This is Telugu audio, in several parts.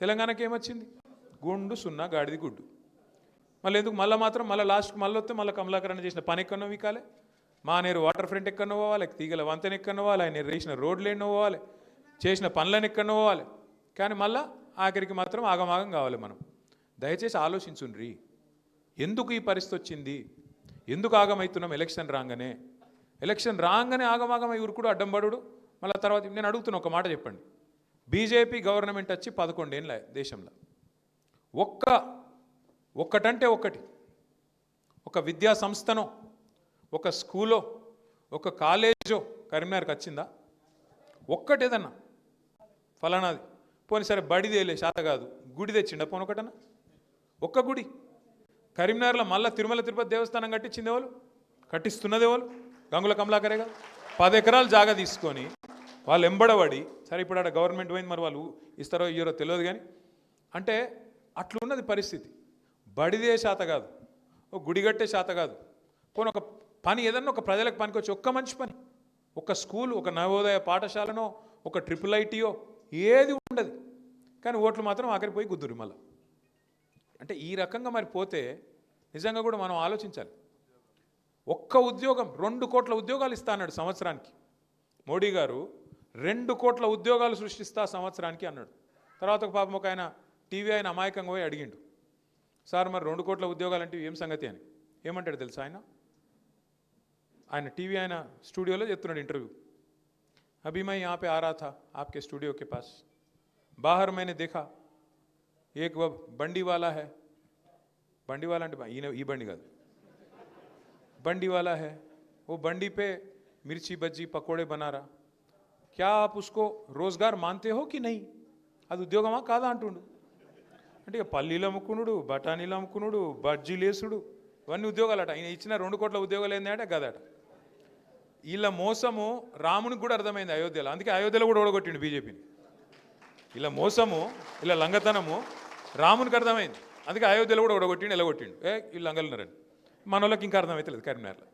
తెలంగాణకి ఏమొచ్చింది? గుండు సున్నా గాడిది గుడ్డు. మళ్ళీ ఎందుకు మళ్ళీ లాస్ట్కి మళ్ళీ వస్తే మళ్ళీ కమలాకరణ చేసిన పని ఎక్కడో వీకాలే, మానేరు వాటర్ ఫ్రంట్ ఎక్కడో పోవాలి, తీగల వంతెన ఎక్కడో పోవాలి, ఆయన వేసిన రోడ్లు ఎన్నో పోవాలి, చేసిన పనులను ఎక్కడో పోవాలి. కానీ మళ్ళీ ఆఖరికి మాత్రం ఆగమాగం కావాలి. మనం దయచేసి ఆలోచించుండ్రి, ఎందుకు ఈ పరిస్థితి వచ్చింది, ఎందుకు ఆగమవుతున్నాం? ఎలక్షన్ రాగానే ఆగమాగమై ఊరుకుడు అడ్డంబడు. మళ్ళీ తర్వాత నేను అడుగుతున్నా, ఒక మాట చెప్పండి. బీజేపీ గవర్నమెంట్ వచ్చి 11 ఏళ్ళ దేశంలో ఒక్కటంటే ఒక్కటి, ఒక విద్యా సంస్థనో, ఒక స్కూలో, ఒక కాలేజో కరీంనగర్కి వచ్చిందా? ఒక్కటేదన్నా ఫలానాది పోనీ సరే బడిదేలే శాత కాదు, గుడి తెచ్చిండ పోనీ ఒకటన్నా? ఒక్క గుడి కరీంనగర్లో మళ్ళీ తిరుమల తిరుపతి దేవస్థానం కట్టించింది ఎవరు? కట్టిస్తున్నది ఎవరు? గంగుల కమలాకరే కాదు. 10 ఎకరాలు జాగా తీసుకొని వాళ్ళు ఎంబడబడి, సరే ఇప్పుడు ఆడ గవర్నమెంట్ పోయింది, మరి వాళ్ళు ఇస్తారో ఇయ్యరో తెలియదు. కానీ అంటే అట్లున్నది పరిస్థితి. బడిదే శాత కాదు, ఒక గుడి కట్టే శాత కాదు, పోనీ ఒక పని ఏదన్నా ఒక ప్రజలకు పనికి వచ్చి ఒక్క మంచి పని, ఒక స్కూల్, ఒక నవోదయ పాఠశాలనో, ఒక IIITయో ఏది ఉండదు. కానీ ఓట్లు మాత్రం ఆఖరి పోయి గుద్దురు మళ్ళీ. అంటే ఈ రకంగా మరి పోతే నిజంగా కూడా మనం ఆలోచించాలి. ఒక్క ఉద్యోగం 2 కోట్ల ఉద్యోగాలు ఇస్తా అన్నాడు సంవత్సరానికి. మోడీ గారు 2 కోట్ల ఉద్యోగాలు సృష్టిస్తా సంవత్సరానికి అన్నాడు. తర్వాత ఒక పాపం ఒక ఆయన టీవీ ఆయన అమాయకంగా పోయి అడిగిండు, సార్ మరి 2 కోట్ల ఉద్యోగాలు అంటే ఏం సంగతి అని. ఏమంటాడు తెలుసా ఆయన టీవీ ఆయన స్టూడియోలో చెప్తున్నాడు ఇంటర్వ్యూ. अभी मैं यहाँ पे आ रहा था आपके स्टूडियो के पास, बाहर मैंने देखा एक वो बंडी वाला है, बंडी वाला ये बंडी का बंडी वाला है, वो बंडी पे मिर्ची बज्जी पकोड़े बना रहा, क्या आप उसको रोजगार मानते हो कि नहीं? అది ఉద్యోగమా కాదా అంటుండు. అంటే పల్లీలు అమ్ముకునుడు, బఠానీలు అమ్ముకునుడు, బజ్జీలేసుడు, ఇవన్నీ ఉద్యోగాలట. ఆయన ఇచ్చిన 2 కోట్ల ఉద్యోగాలు ఏంటంటే గదట. వీళ్ళ మోసము రామునికి కూడా అర్థమైంది అయోధ్యలో, అందుకే అయోధ్యలో కూడా ఓడగొట్టిండు బీజేపీని. ఇలా మోసము, ఇలా లంగతనము రామునికి అర్థమైంది, అందుకే అయోధ్యలో కూడా ఓడగొట్టిండు, ఎలగొట్టిండు. వీళ్ళు లంగలున్నారని మన వాళ్ళకి ఇంకా అర్థమవుతలేదు కరీంనగర్లో.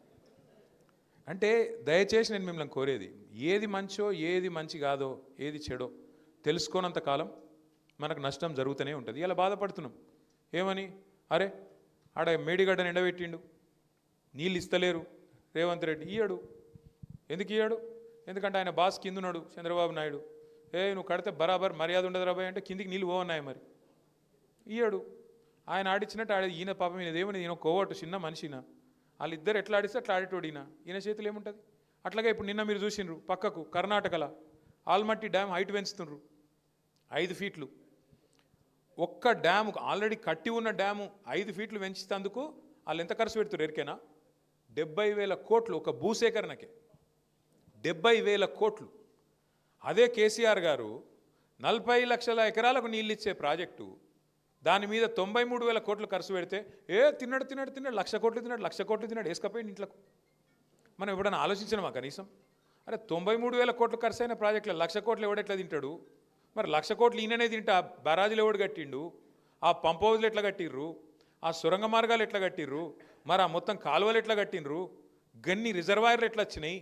అంటే దయచేసి నేను మిమ్మల్ని కోరేది, ఏది మంచో ఏది మంచి కాదో ఏది చెడో తెలుసుకోనంత కాలం మనకు నష్టం జరుగుతూనే ఉంటుంది. ఇలా బాధపడుతున్నాం ఏమని, అరే ఆడ మేడిగడ్డను ఎండబెట్టిండు, నీళ్ళు ఇస్తలేరు రేవంత్ రెడ్డి, ఇయ్యడు. ఎందుకు ఇయ్యాడు? ఎందుకంటే ఆయన బాస్ కింద ఉన్నాడు చంద్రబాబు నాయుడు. నువ్వు కడితే బరాబర్ మర్యాద ఉండదు రాబాయ్ అంటే కిందికి నీళ్ళు పోవన్నాయి, మరి ఇయ్యాడు. ఆయన ఆడిచ్చినట్టు ఈయన పాపం ఈయనదేమని, ఈయన కోవట్టు చిన్న మనిషిన, వాళ్ళిద్దరు ఎట్లా ఆడిస్తే అట్లా ఆడేటోడు ఈయన చేతులు ఏముంటుంది. అట్లాగే ఇప్పుడు నిన్న మీరు చూసిండ్రు పక్కకు కర్ణాటకలో ఆల్మట్టి డ్యామ్ హైట్ పెంచుతుండ్రు 5 ఫీట్లు. ఒక్క డ్యాము ఆల్రెడీ కట్టి ఉన్న డ్యాము 5 ఫీట్లు పెంచుతందుకు వాళ్ళు ఎంత ఖర్చు పెడుతున్నారు ఎరికేనా? 70,000 కోట్లు ఒక భూసేకరణకే, 70,000 కోట్లు. అదే కేసీఆర్ గారు 40 లక్షల ఎకరాలకు నీళ్ళు ఇచ్చే ప్రాజెక్టు, దాని మీద 93,000 కోట్లు ఖర్చు పెడితే తిన్నాడు 1,00,000 కోట్లు తిన్నాడు, 1,00,000 కోట్లు తిన్నాడు, వేసుకపోయింది ఇంట్లోకి. మనం ఎప్పుడైనా ఆలోచించినామా కనీసం? అరే 93,000 కోట్లు ఖర్చు అయిన ప్రాజెక్టులో 1,00,000 కోట్లు ఎవడెట్లా తింటాడు? మరి 1,00,000 కోట్లు ఈయననే తింటా, బరాజులు ఎవడు కట్టిండు, ఆ పంప్ హౌజ్లు ఎట్లా కట్టిర్రు, ఆ సొరంగ మార్గాలు ఎట్లా కట్టిర్రు, మరి ఆ మొత్తం కాలువలు ఎట్లా కట్టిండ్రు, గన్ని రిజర్వాయర్లు ఎట్లా వచ్చినాయి,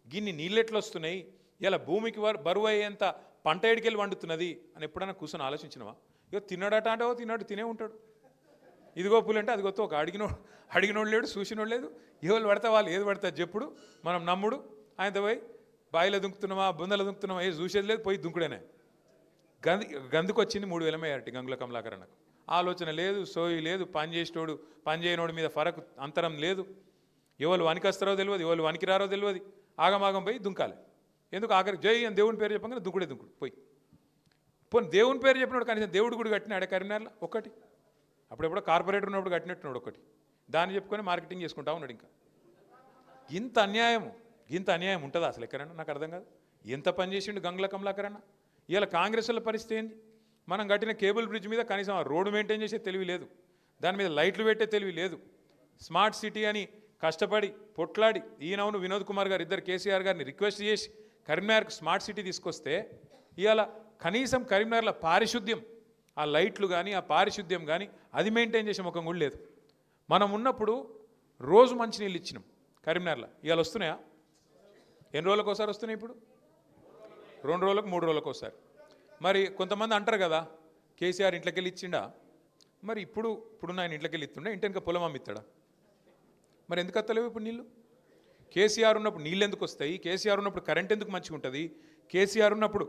గిన్ని నీళ్ళు ఎట్లా వస్తున్నాయి, ఇలా భూమికి బరువు అయ్యేంత పంట ఎడికెళ్ళి వండుతున్నది అని ఎప్పుడైనా కూర్చొని ఆలోచించినవా? ఇగో తిన్నాడట అంటే తిన్నాడు, తినే ఉంటాడు. ఇదిగో పూలు అంటే అదిగొత్తో ఒక అడిగినోడు లేడు, చూసినోడు లేదు. ఎవరు పడతా వాళ్ళు ఏది పడతారు చెప్పుడు, మనం నమ్ముడు. ఆయనతో పోయి బాయిలో దుంకుతున్నామా బుందలో దుంకుతున్నామా ఏది చూసేది లేదు, పోయి దుంకుడేనే. గందుకు వచ్చింది 3,000 మేయారటి గంగుల కమలాకరణకు. ఆలోచన లేదు, సోయి లేదు, పని చేసేటోడు పని చేయనోడి మీద ఫరక్ అంతరం లేదు. ఎవరు వనికొస్తారో తెలియదు, ఎవరు వనికిరారో తెలియదు, ఆగమాగం పోయి దుంకాలి. ఎందుకు ఆఖరికి జై అని దేవుని పేరు చెప్పగానే దుంకుడు పోయి పోనీ దేవుని పేరు చెప్పినాడు, కనీసం దేవుడు గుడి కట్టినాడే కరీంనగర్లో ఒకటి. అప్పుడెప్పుడో కార్పొరేటర్ ఉన్నప్పుడు కట్టినట్టున్నాడు ఒకటి, దాన్ని చెప్పుకొని మార్కెటింగ్ చేసుకుంటా ఉన్నాడు. ఇంకా ఇంత అన్యాయం ఉంటుందా అసలు ఎక్కడన్నా? నాకు అర్థం కాదు. ఎంత పని చేసిండు గంగుల కమలాకరన్న. ఇవాళ కాంగ్రెస్ల పరిస్థితి ఏంది? మనం కట్టిన కేబుల్ బ్రిడ్జ్ మీద కనీసం ఆ రోడ్డు మెయింటైన్ చేసే తెలివి లేదు, దాని మీద లైట్లు పెట్టే తెలివి లేదు. స్మార్ట్ సిటీ అని కష్టపడి పొట్లాడి ఈయనవును వినోద్ కుమార్ గారు ఇద్దరు కేసీఆర్ గారిని రిక్వెస్ట్ చేసి కరీంనగర్కు స్మార్ట్ సిటీ తీసుకొస్తే ఇవాళ కనీసం కరీంనగర్లో పారిశుద్ధ్యం, ఆ లైట్లు కానీ ఆ పారిశుద్ధ్యం కానీ అది మెయింటైన్ చేసే ముఖం కూడా లేదు. మనం ఉన్నప్పుడు రోజు మంచినీళ్ళు ఇచ్చినాం కరీంనగర్లో, ఇవాళ వస్తున్నాయా? ఎన్ని రోజులకు ఒకసారి వస్తున్నాయి? ఇప్పుడు 2 రోజులకు 3 రోజులకు ఒకసారి. మరి కొంతమంది అంటారు కదా, కేసీఆర్ ఇంట్లోకి వెళ్ళి ఇచ్చిండా? మరి ఇప్పుడున్న ఆయన ఇంట్లోకి వెళ్ళి ఇస్తుండే, ఇంటి వెనక పొలం అమ్మిస్తాడా? మరి ఎందుకు వస్తలేవు ఇప్పుడు నీళ్ళు? కేసీఆర్ ఉన్నప్పుడు నీళ్ళు ఎందుకు వస్తాయి? కేసీఆర్ ఉన్నప్పుడు కరెంట్ ఎందుకు మంచిగా ఉంటుంది? కేసీఆర్ ఉన్నప్పుడు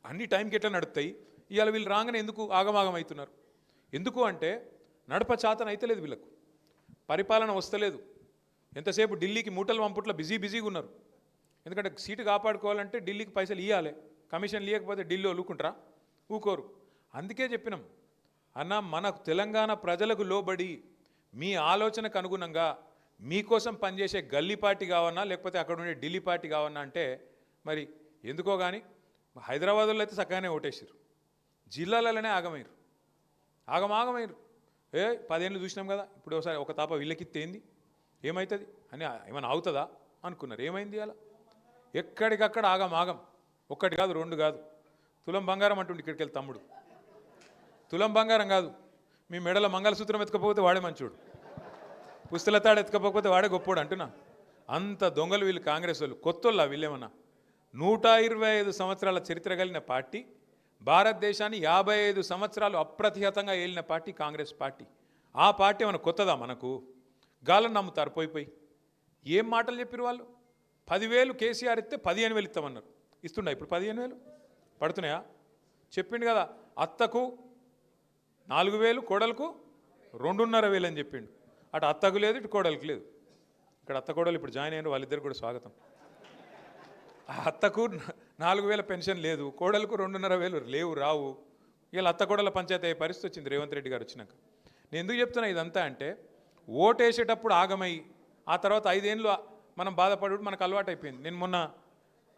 అన్ని టైంకి ఎట్లా నడుస్తాయి? ఇవాళ వీళ్ళు రాగానే ఎందుకు ఆగమాగం అవుతున్నారు? ఎందుకు అంటే నడప చాతన అయితే లేదు వీళ్ళకు, పరిపాలన వస్తలేదు. ఎంతసేపు ఢిల్లీకి మూటలు పంపుట్ల బిజీగా ఉన్నారు. ఎందుకంటే సీటు కాపాడుకోవాలంటే ఢిల్లీకి పైసలు ఇవ్వాలి, కమిషన్ ఇవ్వకపోతే ఢిల్లీ ఊరుకుంటారా? ఊకోరు. అందుకే చెప్పినాం అన్న, మనకు తెలంగాణ ప్రజలకు లోబడి మీ ఆలోచనకు అనుగుణంగా మీకోసం పనిచేసే గల్లీ పార్టీ కావన్నా లేకపోతే అక్కడ ఉండే ఢిల్లీ పార్టీ కావన్నా అంటే మరి ఎందుకో కానీ హైదరాబాద్లో అయితే చక్కగానే ఓటేసారు, జిల్లాలలోనే ఆగమైరు. 10 ఏళ్ళు చూసినాం కదా, ఇప్పుడు ఒకసారి ఒక తాప వీళ్ళకిస్తే ఏంది, ఏమవుతుంది అని ఏమైనా అవుతుందా అనుకున్నారు. ఏమైంది అలా? ఎక్కడికక్కడ ఆగం. ఒక్కటి కాదు, 2 కాదు. తులం బంగారం అంటుండే ఇక్కడికి వెళ్ళి తమ్ముడు. తులం బంగారం కాదు, మీ మెడల మంగళసూత్రం ఎత్తుకపోతే వాడే మంచోడు, పుస్తలతాడు ఎత్తుకపోతే వాడే గొప్పోడు అంటున్నా. అంత దొంగలు వీళ్ళు కాంగ్రెస్ వాళ్ళు. కొత్తోళ్ళ వీళ్ళేమన్నా? 125 సంవత్సరాల చరిత్ర కలిగిన పార్టీ, భారతదేశాన్ని 55 సంవత్సరాలు అప్రతిహతంగా ఏలిన పార్టీ కాంగ్రెస్ పార్టీ. ఆ పార్టీ ఏమైనా కొత్తదా మనకు? గాలను నమ్ముతారు పోయి. ఏం మాటలు చెప్పారు వాళ్ళు? 10,000 కేసీఆర్ ఇస్తే 15,000 ఇస్తామన్నారు. ఇస్తుండా ఇప్పుడు 15,000 పడుతున్నాయా? చెప్పిండు కదా, అత్తకు 4,000, కోడలకు 2,500 అని చెప్పిండు. అటు అత్తకు లేదు, ఇటు కోడలకు లేదు. ఇక్కడ అత్త కోడలు ఇప్పుడు జాయిన్ అయ్యారు, వాళ్ళిద్దరు కూడా స్వాగతం. అత్తకు 4,000 పెన్షన్ లేదు, కోడలకు 2,500 లేవు, రావు. ఇలా అత్త కోడల పంచాయతీ అయ్యే పరిస్థితి వచ్చింది రేవంత్ రెడ్డి గారు వచ్చినాక. నేను ఎందుకు చెప్తున్నా ఇదంతా అంటే, ఓటేసేటప్పుడు ఆగమై ఆ తర్వాత 5 ఏళ్ళు మనం బాధపడు మనకు అలవాటు అయిపోయింది. నేను మొన్న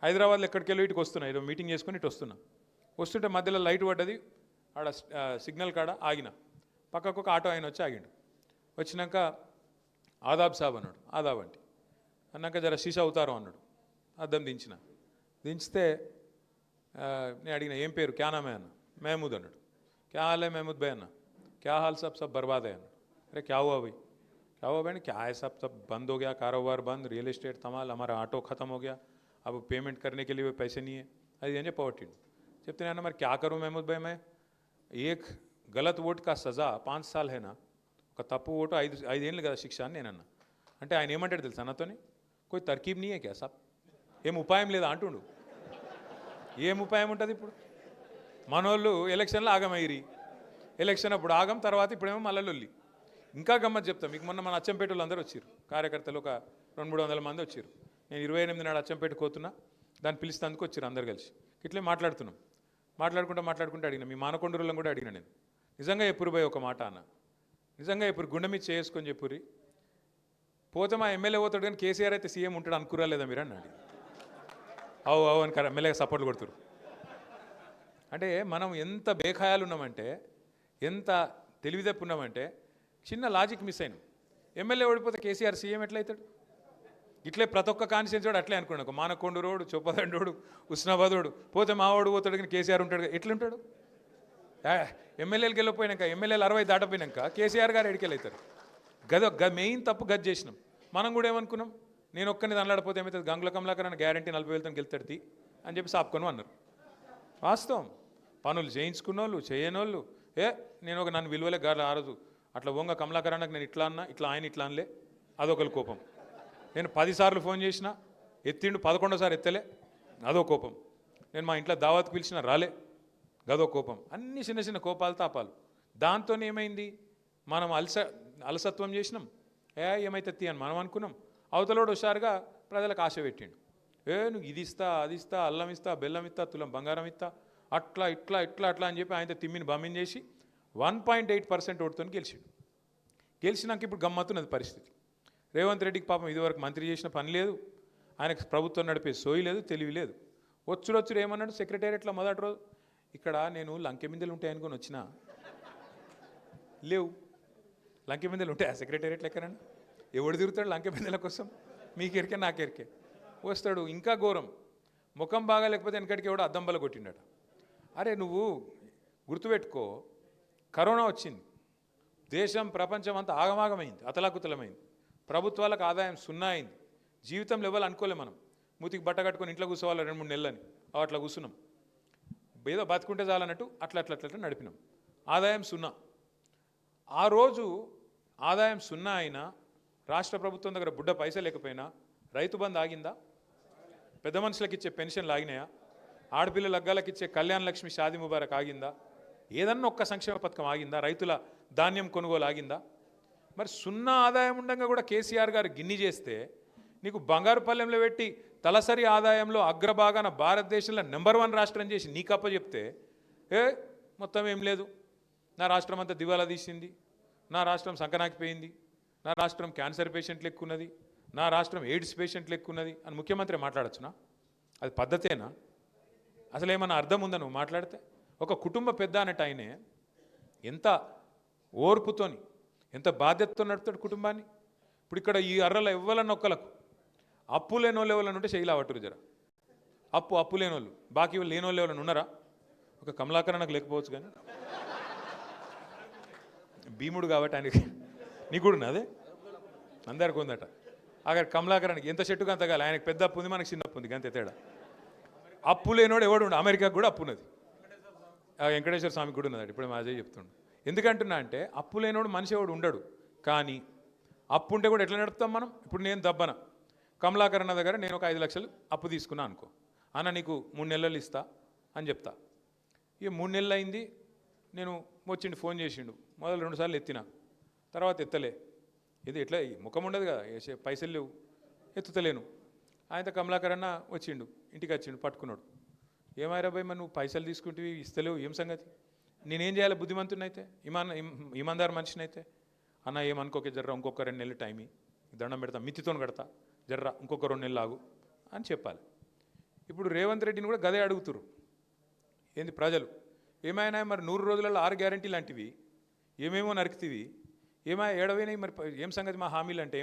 హైదరాబాద్లో ఎక్కడికి వెళ్ళి ఇటుకు వస్తున్నా, ఏదో మీటింగ్ చేసుకుని ఇటు వస్తుంటే మధ్యలో లైట్ పడ్డది, ఆడ సిగ్నల్ కాడ ఆగిన. పక్కకు ఒక ఆటో ఆయన వచ్చి ఆగిండు. వచ్చినాక ఆదాబ్ సాబ్ అన్నాడు. ఆదాబ్ అంటే అన్నాక జర షీషా అవుతారు అన్నాడు. అద్దం దించితే నేను అడిగిన ఏం పేరు, క్యా నామే అన్న. మహమూద్ అన్నాడు. క్యా హాల్ హై మహమూద్ భాయ్ అన్న. క్యా హాల్ సబ్ బర్బాద్ है అన్నాడు. अरे क्या हुआ भाई? क्या हुआ भाई? क्या है सब बंद हो गया, कारोबार बंद, रियल एस्टेट तमाल, हमारा ऑटो ख़त्म हो गया, अब पेमेंट करने के लिए भी पैसे नहीं है. అది అని చెప్పవట్టిండు. చెప్తే అన్న మరి క్యా కరూ మహమూద్ భాయ్, మే ఏక్ గలత్ ఓట్ కా సజా 5 साल है ना, ఒక తప్పు ఓటు 5 ఏళ్ళు కదా శిక్ష అని నేనన్నా. అంటే ఆయన ఏమంటాడు తెలుసా నాతోని, కోయి తర్కీబ్ నీయే క్యా సాబ్, ఏం ఉపాయం లేదా అంటుండు. ఏం ఉపాయం ఉంటుంది ఇప్పుడు? మనోళ్ళు ఎలక్షన్లో ఆగమైరి, ఎలక్షన్ అప్పుడు ఆగం, తర్వాత ఇప్పుడేమో మల్లలొల్లి. ఇంకా గమ్మత్ చెప్తాం మీకు. మొన్న మన అచ్చంపేటలో అందరూ వచ్చారు, కార్యకర్తలు ఒక 200-300 మంది వచ్చారు. నేను 28 నాడు అచ్చంపేట పోతున్నా, దాన్ని పిలిస్తేందుకు వచ్చారు అందరు కలిసి. ఇట్లే మాట్లాడుకుంటూ అడిగిన, మీ మానకొండూరులను కూడా అడిగిన నేను, నిజంగా ఎప్పుడు పోయి ఒక మాట అన్న, నిజంగా ఇప్పుడు గుండె మీద చేసుకొని చెప్పురి, పోతే మా ఎమ్మెల్యే పోతాడు కానీ కేసీఆర్ అయితే సీఎం ఉంటాడు అనుకురా లేదా మీరు అన్నాడు. అవు అని ఎమ్మెల్యేగా సపోర్ట్లు కొడుతురు. అంటే మనం ఎంత బేఖాయాలు ఉన్నామంటే, ఎంత తెలివితప్పు ఉన్నామంటే, చిన్న లాజిక్ మిస్ అయినాం. ఎమ్మెల్యే ఓడిపోతే కేసీఆర్ సీఎం ఎట్లయితాడు? ఇట్లే ప్రతి ఒక్క కాన్స్టిట్యూన్సీ వాడు అట్లే అనుకున్నాడు. మానకొండూరోడు, చొప్పదండోడు, ఉస్నాబాదోడు పోతే మావాడు పోతాడు కానీ కేసీఆర్ ఉంటాడు, ఎట్లుంటాడు? ఎమ్మెల్యేలకు వెళ్ళిపోయినాక, ఎమ్మెల్యేలు 60 దాటపోయినాక కేసీఆర్ గారు ఎడికెళ్ళవుతారు. మెయిన్ తప్పు గది చేసినాం. మనం కూడా ఏమనుకున్నాం, నేను ఒక్కరిని దానిలాడిపోతే ఏమవుతుంది, గంగుల కమలాకర్ అని గ్యారంటీ 40,000తో గెలుతాడు అని చెప్పి సాపుకొని అన్నారు. వాస్తవం. పనులు చేయించుకున్నోళ్ళు, చేయనోళ్ళు, నేను నన్ను విలువలే గారు ఆ రోజు అట్లా వంగ కమలాకర్ అన్నకు నేను ఇట్లా అన్నా, ఇట్లా ఆయన ఇట్లా అనలే, అదొకరి కోపం. నేను 10 సార్లు ఫోన్ చేసినా ఎత్తిండు, 11వ ఎత్తలే, అదో కోపం. నేను మా ఇంట్లో దావత్కు పిలిచినా రాలే, గదో కోపం. అన్ని చిన్న చిన్న కోపాలు, తాపాలు. దాంతో ఏమైంది, మనం అలసత్వం చేసినాం. ఏమైతే అని మనం అనుకున్నాం. అవతలోడు హుషారుగా ప్రజలకు ఆశ పెట్టిండు. నువ్వు ఇది ఇస్తా, అది ఇస్తా, అల్లం ఇస్తా, బెల్లం ఇస్తా, తులం బంగారం ఇస్తా, అట్లా అని చెప్పి ఆయనతో తిమ్మిని బమ్మిని చేసి 1.8% ఓటుతో గెలిచినాక ఇప్పుడు గమ్మత్తున్నది పరిస్థితి. రేవంత్ రెడ్డికి పాపం ఇదివరకు మంత్రి చేసిన పని లేదు, ఆయనకు ప్రభుత్వం నడిపే సోయి లేదు, తెలివి లేదు. వచ్చుడు ఏమన్నాడు సెక్రటేరియట్లో మొదటి రోజు, ఇక్కడ నేను లంకెమిందెలు ఉంటాయి అనుకొని వచ్చినా, లేవు. లంకెమిందెలు ఉంటాయి ఆ సెక్రటేరియట్లో ఎక్కడన్నా? ఎవడు తిరుగుతాడు లంకెమిందెల కోసం? మీకెరికే నాకెరికే వస్తాడు. ఇంకా ఘోరం, ముఖం బాగా లేకపోతే వెనకడికి ఎవడో అద్దం బల కొట్టిండట. అరే నువ్వు గుర్తుపెట్టుకో, కరోనా వచ్చింది, దేశం ప్రపంచం అంతా ఆగమాగమైంది, అతలాకుతలమైంది, ప్రభుత్వాలకు ఆదాయం 0 అయింది, జీవితంలో ఎవరు అనుకోలే. మనం మూతికి బట్ట కట్టుకొని ఇంట్లో కూర్చోవాలి 2-3 నెలలని, అట్లా కూర్చున్నాం. ఏదో బతుకుంటే చాలన్నట్టు అట్లా నడిపినాం. ఆదాయం సున్నా. ఆ రోజు ఆదాయం సున్నా అయినా రాష్ట్ర ప్రభుత్వం దగ్గర బుడ్డ పైసలు లేకపోయినా రైతు బంధు ఆగిందా? పెద్ద మనుషులకు ఇచ్చే పెన్షన్లు ఆగినాయా? ఆడపిల్లల లగ్గాలకు ఇచ్చే కళ్యాణ లక్ష్మి షాదీ ముబారక్ ఆగిందా? ఏదన్నా ఒక్క సంక్షేమ పథకం ఆగిందా? రైతుల ధాన్యం కొనుగోలు ఆగిందా? మరి సున్నా ఆదాయం ఉండగా కూడా కేసీఆర్ గారు గిన్ని చేస్తే నీకు బంగారు పల్లెంలో పెట్టి తలసరి ఆదాయంలో అగ్రభాగాన భారతదేశంలో నెంబర్ 1 రాష్ట్రం చేసి నీకప్ప చెప్తే మొత్తం ఏం లేదు, నా రాష్ట్రం అంతా దివాలా తీసింది, నా రాష్ట్రం సంకనాకిపోయింది, నా రాష్ట్రం క్యాన్సర్ పేషెంట్లు ఎక్కున్నది, నా రాష్ట్రం ఎయిడ్స్ పేషెంట్లు ఎక్కున్నది అని ముఖ్యమంత్రి మాట్లాడచ్చునా? అది పద్ధతేనా? అసలు ఏమన్నా అర్థం ఉందా నువ్వు మాట్లాడితే? ఒక కుటుంబ పెద్ద అన్నట్టు ఆయనే ఎంత ఓర్పుతోని ఎంత బాధ్యతతో నడుపుతాడు కుటుంబాన్ని. ఇప్పుడు ఇక్కడ ఈ అర్రల ఎవ్వలన్న ఒక్కలకు అప్పు లేని వాళ్ళు ఎవరైనా ఉంటే శైలా పట్టురు జర. అప్పు లేని వాళ్ళు, బాకీ లేని వాళ్ళు ఎవరైనా ఉన్నారా? ఒక కమలాకరణకు లేకపోవచ్చు కానీ భీముడు కాబట్టి ఆయనకి నీకు కూడా ఉన్నదే, అందరికి ఉందట. అక్కడ కమలాకరణకి ఎంత చెట్టుకు అంత కాదు, ఆయనకు పెద్ద అప్పు ఉంది, మనకి చిన్న అప్పు ఉంది, అంతే తేడా. అప్పు లేనివాడు ఎవడు ఉండు, అమెరికాకు కూడా అప్పు ఉన్నది, వెంకటేశ్వర స్వామికి కూడా ఉన్నది. ఇప్పుడు మా అజయ్ చెప్తుండు. ఎందుకంటున్నా అంటే అప్పు లేనివాడు మనిషి ఎవడు ఉండడు. కానీ అప్పు ఉంటే కూడా ఎట్లా నడుపుతాం మనం? ఇప్పుడు నేను దబ్బన కమలాకరణ దగ్గర నేను ఒక 5 లక్షలు అప్పు తీసుకున్నా అనుకో, అన్న నీకు 3 నెలలు ఇస్తా అని చెప్తా. ఇక 3 నెలలు అయింది, నేను వచ్చిండు, ఫోన్ చేసిండు, మొదలు 2 సార్లు ఎత్తినా, తర్వాత ఎత్తలే. ఇది ఎట్లా ముఖం ఉండదు కదా, పైసలు లేవు, ఎత్తుతలేను. ఆయనతో కమలాకరణ వచ్చిండు, ఇంటికి వచ్చిండు, పట్టుకున్నాడు. ఏమారా భయ్ మరి నువ్వు పైసలు తీసుకుంటే ఇస్తలేవు, ఏం సంగతి? నేనేం చేయాలి? బుద్ధిమంతుని అయితే, ఇమాందారు మనిషిని అయితే, అన్న ఏమనుకోకే జర్రా, ఇంకొక 2 నెలలు టైం దండం పెడతా, మిత్తితో కడతా, జర్రా ఇంకొక 2 నెలలు ఆగు అని చెప్పాలి. ఇప్పుడు రేవంత్ రెడ్డిని కూడా గదే అడుగుతురు. ఏంది ప్రజలు ఏమైనా మరి 100 రోజులలో 6 గ్యారంటీ లాంటివి ఏమేమో నరికితివి, ఏమైనా ఏడవైనాయి మరి, ఏం సంగతి మా హామీలు అంటే